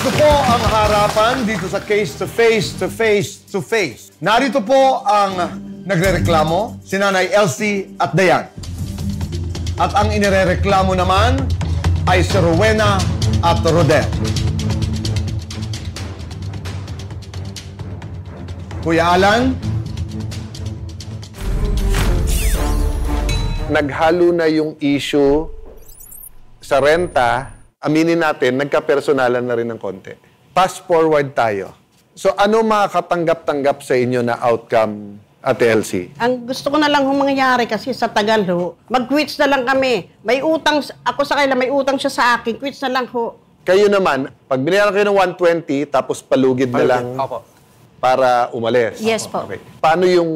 Ito po ang harapan dito sa case to face to face to face. Narito po ang nagrereklamo, si Nanay Elsie at Dayan. At ang inirereklamo naman ay si Rowena at Rodel. Kuya Alan? Naghalo na yung issue sa renta, aminin natin, nagka-personalan na rin ng konti. Fast forward tayo. So ano makakatanggap-tanggap sa inyo na outcome, Ate Elsie? Ang gusto ko na lang mangyari kasi sa tagal ho, mag-quits na lang kami. May utang, ako sa kanila, may utang siya sa akin, quits na lang ho. Kayo naman, pag binayaran kayo ng 120, tapos palugid na lang para umalis. Yes po. Okay. Paano yung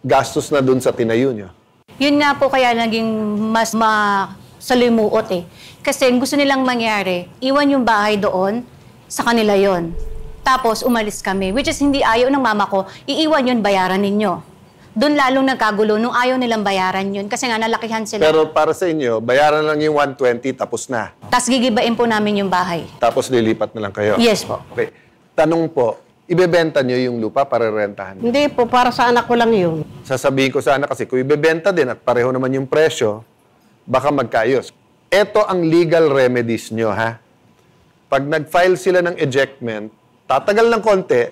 gastos na dun sa tinayo nyo? Yun nga po kaya naging mas masalimuot eh. Kasi gusto nilang mangyari, iwan yung bahay doon, sa kanila yon. Tapos umalis kami, which is hindi ayaw ng mama ko, iiwan yun, bayaran ninyo. Doon lalong nagkagulo nung ayaw nilang bayaran yun kasi nga nalakihan sila. Pero para sa inyo, bayaran lang yung 120 tapos na. Tapos gigibain po namin yung bahay. Tapos lilipat na lang kayo? Yes po. Okay. Tanong po, ibebenta nyo yung lupa para rentahan? Hindi po, para sa anak ko lang yun. Sasabihin ko sana kasi kung ibebenta din at pareho naman yung presyo, baka magkaayos. Ito ang legal remedies nyo, ha? Pag nag-file sila ng ejectment, tatagal ng konti,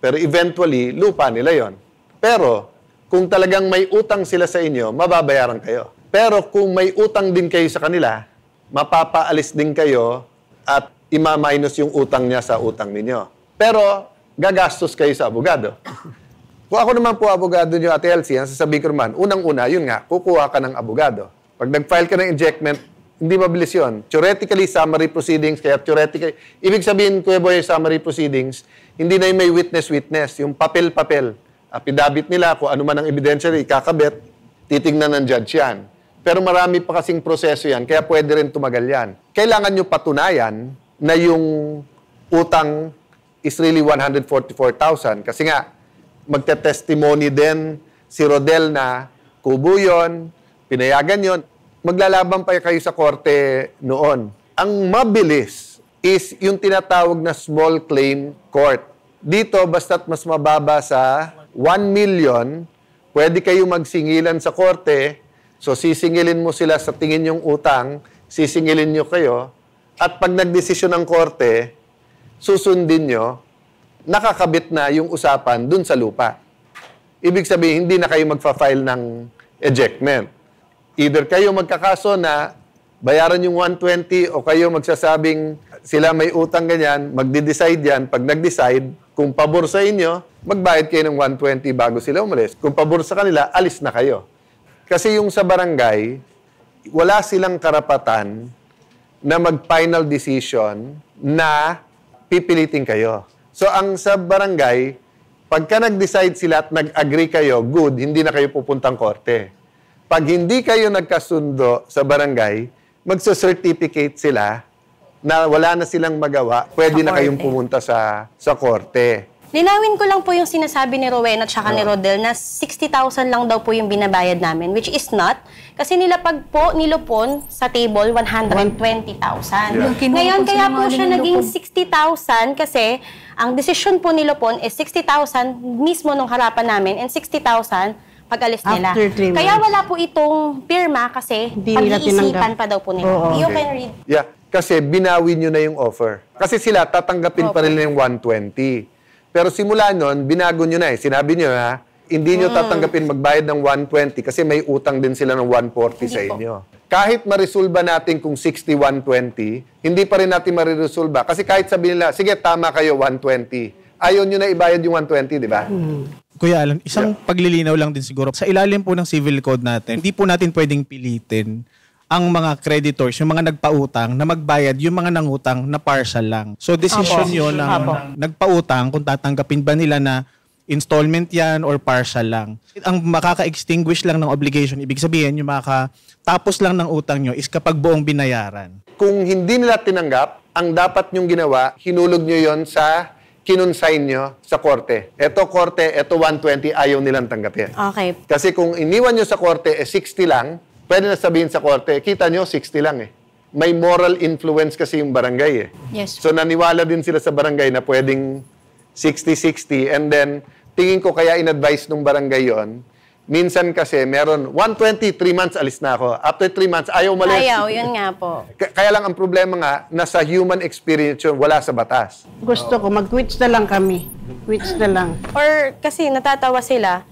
pero eventually, lupa nila yon. Pero, kung talagang may utang sila sa inyo, mababayaran kayo. Pero kung may utang din kayo sa kanila, mapapaalis din kayo at ima-minus yung utang niya sa utang ninyo. Pero, gagastos kayo sa abogado. Kung ako naman po abogado niyo, Ate Elsie, ang sasabihin ko naman, unang-una, yun nga, kukuha ka ng abogado. Pag nag-file ka ng ejectment, hindi mabilis yun. Theoretically, summary proceedings, kaya theoretically, ibig sabihin, Kuya Boy, summary proceedings, hindi na yung may witness-witness, yung papel-papel. Affidavit nila, kung ano man ang ebidensya, ikakabit, titignan ng judge yan. Pero marami pa kasing proseso yan, kaya pwede rin tumagal yan. Kailangan nyo patunayan na yung utang is really 144,000. Kasi nga, magte-testimony din si Rodel na kubo yun, pinayagan yun. Maglalaban pa kayo sa korte noon. Ang mabilis is yung tinatawag na small claim court. Dito, basta't mas mababa sa 1 million, pwede kayo magsingilan sa korte. So, sisingilin mo sila sa tingin yung utang, sisingilin nyo kayo, at pag nagdesisyon ng korte, susundin nyo, nakakabit na yung usapan dun sa lupa. Ibig sabihin, hindi na kayo magfa-file ng ejectment. Either kayo magkakaso na bayaran yung 120 o kayo magsasabing sila may utang ganyan, magde-decide yan. Pag nag-decide, kung pabor sa inyo, magbayad kayo ng 120 bago sila umalis. Kung pabor sa kanila, alis na kayo. Kasi yung sa barangay, wala silang karapatan na mag-final decision na pipilitin kayo. So, ang sa barangay, pagka nag-decide sila at nag-agree kayo, good, hindi na kayo pupuntang korte. Pag hindi kayo nagkasundo sa barangay, magsa-certificate sila na wala na silang magawa, pwede na kayong pumunta sa korte. Linawin ko lang po yung sinasabi ni Rowena at saka ni Rodel na 60,000 lang daw po yung binabayad namin, which is not. Kasi nilapag po, nilupon sa table, 120,000. Ngayon, kaya po siya naging 60,000 kasi ang desisyon po nilupon is 60,000 mismo nung harapan namin and 60,000 pag-alis nila. Kaya wala po itong pirma kasi pag-iisipan pa daw po nila. You can read. Yeah, kasi binawi nyo na yung offer. Kasi sila tatanggapin pa rin yung 120. Pero simula nun, binago nyo na eh. Sinabi nyo ha, hindi nyo tatanggapin magbayad ng 120 kasi may utang din sila ng 140 sa inyo. Kahit marisolba natin kung 60-120, hindi pa rin natin mariresolba. Kasi kahit sabihin nila, sige, tama kayo, 120. Ayaw nyo na ibayad yung 120, di ba? Kuya Alan, isang paglilinaw lang din siguro. Sa ilalim po ng civil code natin, hindi po natin pwedeng pilitin ang mga creditors, yung mga nagpautang, na magbayad yung mga nangutang na partial lang. So, decision yun ng nagpautang kung tatanggapin ba nila na installment yan or partial lang. Ang makaka-extinguish lang ng obligation, ibig sabihin, yung makakatapos lang ng utang nyo is kapag buong binayaran. Kung hindi nila tinanggap, ang dapat nyong ginawa, hinulog nyo yon sa kinonsign nyo sa korte. Eto korte, eto 120, ayaw nilang tanggapin. Okay. Kasi kung iniwan nyo sa korte, 60 lang, pwede na sabihin sa korte, kita nyo, 60 lang eh. may moral influence kasi yung barangay eh. Yes. So naniwala din sila sa barangay na pwedeng 60-60 and then tingin ko kaya in-advise nung barangay yon. Minsan kasi meron 120, 3 months alis na ako. After 3 months, ayaw umalis. Ayaw, yun nga po. Kaya lang ang problema nga, nasa human experience yun, wala sa batas. Gusto ko, mag-quits na lang kami. Quits na lang. Or kasi natatawa sila,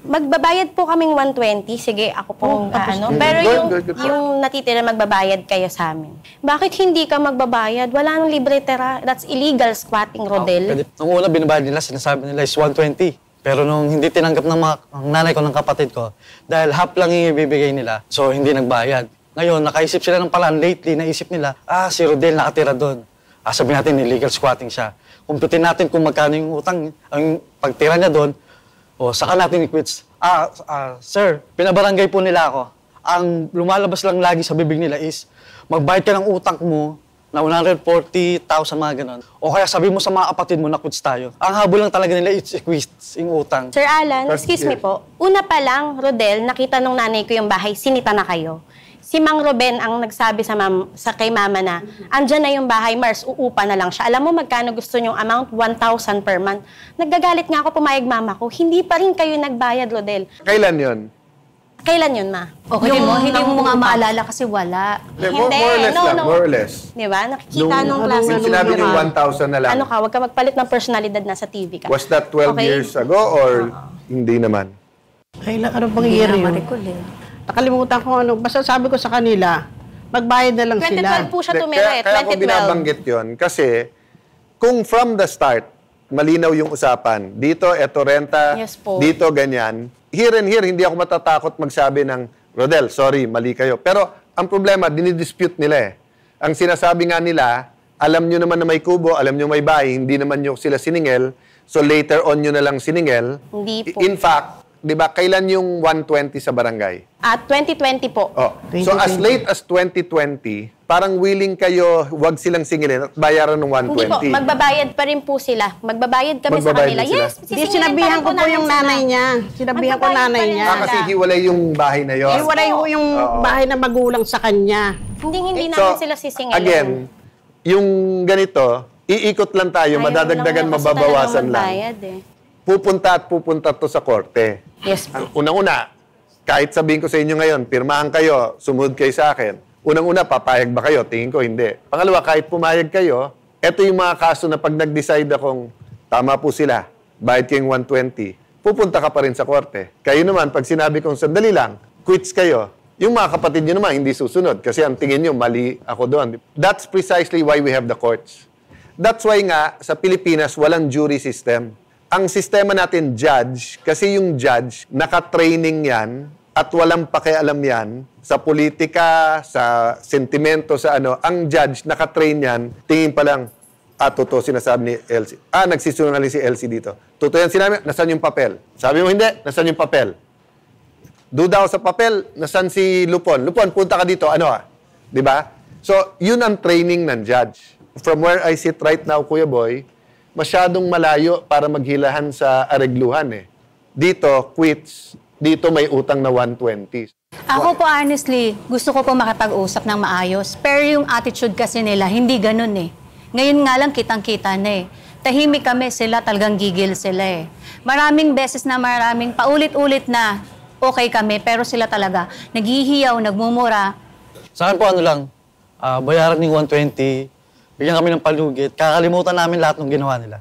magbabayad po kaming 120, sige, ako pong Pero Good. yung natitira magbabayad kayo sa amin. Bakit hindi ka magbabayad? Wala nang libre tira. That's illegal squatting, Rodel. Nung una binabayad nila, sinasabi nila is 120. Pero nung hindi tinanggap ng ang nanay ko, ng kapatid ko, dahil half lang yung ibibigay nila, so hindi nagbayad. Ngayon, nakaisip sila ng paraan lately, naisip nila, si Rodel nakatira doon. Sabihin natin, illegal squatting siya. Kumputin natin kung magkano yung utang, ang pagtira niya doon, saka natin i-quits. Sir, pinabarangay po nila ako. Ang lumalabas lang lagi sa bibig nila is, magbayad ka ng utang mo na 140,000 mga ganon. O kaya sabi mo sa mga kapatid mo na quits tayo. Ang habol lang talaga nila is quits, yung utang. Sir Alan, excuse me po. Una pa lang, Rodel, nakita nung nanay ko yung bahay, sinita na kayo. Si Mang Ruben ang nagsabi sa kay mama na, andyan na yung bahay, Mars, uupa na lang siya. Alam mo magkano gusto niyong amount? 1,000 per month. Naggagalit nga ako, pumayag mama ko. Hindi pa rin kayo nagbayad, Rodel. Kailan yon? Kailan yun, ma? Okay, hindi mo nga maalala kasi wala. More or less lang, more or less. Di ba? Nakikita nung klase. Yung sinabi yung 1,000 na lang. Ano ka, huwag ka magpalit ng personalidad na sa TV ka. Was that 12 years ago or hindi naman? Kailan, ano bang year yun? eh. Nakalimutan ko ano. Basta sabi ko sa kanila, magbayad na lang sila. 2012 po siya tumira eh, Kaya ako 2012. binabanggit yon kasi kung from the start, malinaw yung usapan. Dito, eto renta. Yes po. Dito, ganyan. Here and here, hindi ako matatakot magsabi ng, Rodel, sorry, mali kayo. Pero ang problema, dinidispute nila eh. Ang sinasabi nga nila, alam nyo naman na may kubo, alam nyo may bahay, hindi naman nyo sila siningel, so later on nyo na lang siningel. Hindi po. In fact, di ba, kailan yung 120 sa barangay? At 2020 po. Oh. So as late as 2020, parang willing kayo, wag silang singilin at bayaran ng 120. Hindi po, magbabayad pa rin po sila. Magbabayad kami sa Magbabayad kanila. din sila? Yes, Di, sisingilin sinabihan ko po namin yung sila. nanay niya. Sinabihan ko Magbabayad nanay pa rin niya. Kasi hiwalay yung bahay na yon. Iwalay ko yung bahay na magulang sa kanya. Hindi namin sila sisingilin. Again, yung ganito, iikot lang tayo, Ayaw madadagdagan, lang kasi mababawasan talagang lang. magbayad eh. Pupunta to sa korte. Yes po. Unang-una, kahit sabihin ko sa inyo ngayon, pirmahan kayo, sumunod kayo sa akin. Unang-una, papayag ba kayo? Tingin ko, hindi. Pangalawa, kahit pumayag kayo, eto yung mga kaso na pag nag-decide akong tama po sila, bayad kayong 120, pupunta ka pa rin sa korte. Kayo naman, pag sinabi kong sandali lang, quits kayo, yung mga kapatid nyo naman hindi susunod kasi ang tingin nyo, mali ako doon. That's precisely why we have the courts. That's why nga, sa Pilipinas, walang jury system. Ang sistema natin, judge, kasi yung judge, naka-training yan at walang pakialam yan sa politika, sa sentimento, sa ano. Ang judge, naka-train yan, tingin pa lang, totoo sinasabi ni Elsie. Nagsisungaling si Elsie dito. Totoo yan sinabi, nasan yung papel? Sabi mo hindi, nasan yung papel? Duda ako sa papel, nasan si Lupon? Lupon, punta ka dito, ano Di ba? So, yun ang training ng judge. From where I sit right now, Kuya Boy, masyadong malayo para maghilahan sa aregluhan eh. Dito, quits. Dito may utang na 120. Ako po honestly, gusto ko po makipag-usap ng maayos. Pero yung attitude kasi nila, hindi ganun eh. Ngayon nga lang kitang-kita na eh. Tahimik kami sila, talagang gigil sila eh. Maraming beses na paulit-ulit na okay kami, pero sila talaga naghihiyaw, nagmumura. Sa akin po ano lang, bayaran ng 120, bigyan kami ng palugit, kakalimutan namin lahat ng ginawa nila.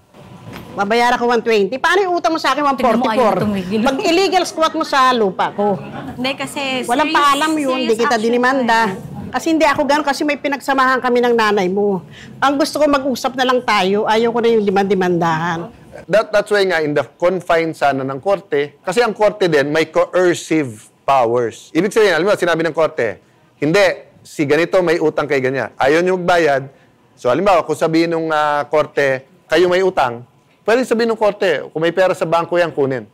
Babayaran ko 120. Paano yung utang mo sa akin Tignan mo, ayaw 144? tumigil. Pag illegal squat mo sa lupa ko. Hindi kasi Walang paalam yun, hindi kita dinimanda. Kasi hindi ako gano'n, kasi may pinagsamahan kami ng nanay mo. Ang gusto ko mag-usap na lang tayo, ayaw ko na yung dimandahan. That's why nga, in the confines sana ng korte, kasi ang korte din may coercive powers. Ibig sabihin, alam mo, sinabi ng korte, hindi, si ganito may utang kay ganyan. Ayaw niyo magbayad. So, halimbawa, kung sabihin ng korte, kayo may utang, pwede sabihin ng korte, kung may pera sa bangko yan, kunin.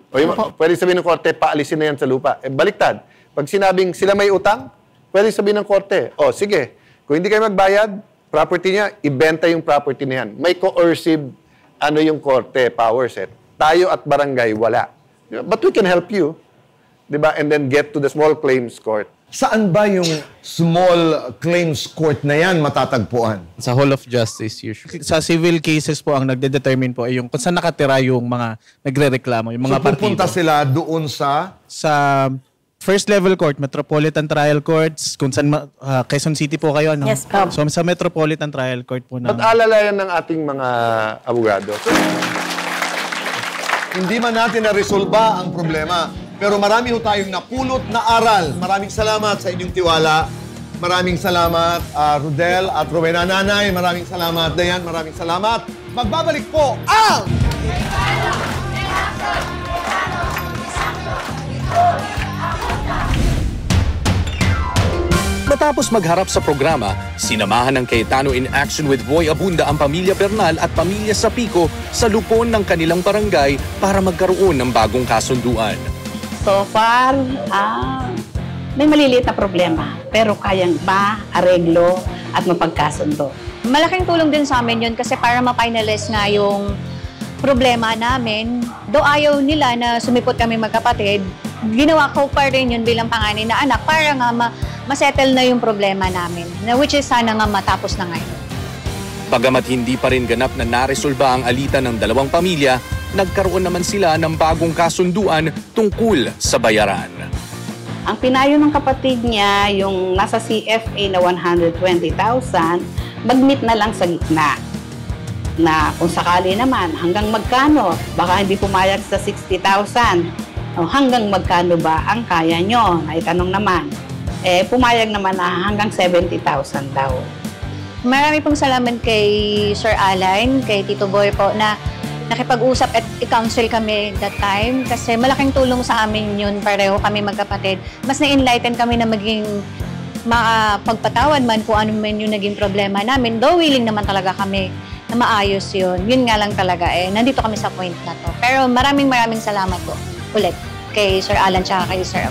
O pwede sabihin ng korte, paalisin na yan sa lupa. Baliktad. Pag sinabing sila may utang, pwede sabihin ng korte, sige, kung hindi kayo magbayad, property niya, ibenta yung property na yan. May coercive, yung korte, power set. Tayo at barangay, wala. But we can help you. Diba? And then get to the small claims court. Saan ba yung small claims court na yan matatagpuan? Sa Hall of Justice usually. Sa civil cases po, ang nagde-determine po ay yung kung saan nakatira yung mga nagre-reklamo, yung mga So pupunta sila doon sa... Sa first level court, Metropolitan Trial Courts, kung saan Quezon City po kayo, ano? Yes, po. So sa Metropolitan Trial Court po At na. alalayan ng ating mga abogado. Hindi man natin na-resolba ang problema, pero marami ho tayong napulot na aral. Maraming salamat sa inyong tiwala. Maraming salamat, Rodel at Rowena. Nanay, maraming salamat. Dayan, maraming salamat. Magbabalik po ang... Matapos magharap sa programa, sinamahan ng Cayetano in Action with Boy Abunda ang pamilya Bernal at pamilya Sapico sa lupon ng kanilang barangay para magkaroon ng bagong kasunduan. So far, may maliliit na problema, pero kayang ma-areglo at mapagkasundo. Malaking tulong din sa amin yun kasi para ma-finalize nga yung problema namin. Do ayaw nila na sumipot kami magkapatid, ginawa ko pa rin yun bilang panganay na anak para nga masettle na yung problema namin, na which is sana nga matapos na ngayon. Bagamat hindi pa rin ganap na naresolba ang alitan ng dalawang pamilya, nagkaroon naman sila ng bagong kasunduan tungkol sa bayaran. Ang pinayo ng kapatid niya, yung nasa CFA na 120,000, mag-meet na lang sa gitna. Na kung sakali naman, hanggang magkano? Baka hindi pumayag sa 60,000. O hanggang magkano ba ang kaya nyo? Naitanong naman. Pumayag naman na hanggang 70,000 daw. Marami pong salamat kay Sir Alan, kay Tito Boy po na nakipag-usap at i-counsel kami that time kasi malaking tulong sa amin yun, pareho kami magkapatid. Mas na-enlighten kami na maging makapagpatawad man kung ano man yung naging problema namin. Though willing naman talaga kami na maayos yun. Yun nga lang talaga nandito kami sa point na to. Pero maraming salamat po ulit kay Sir Alan tsaka kay Sir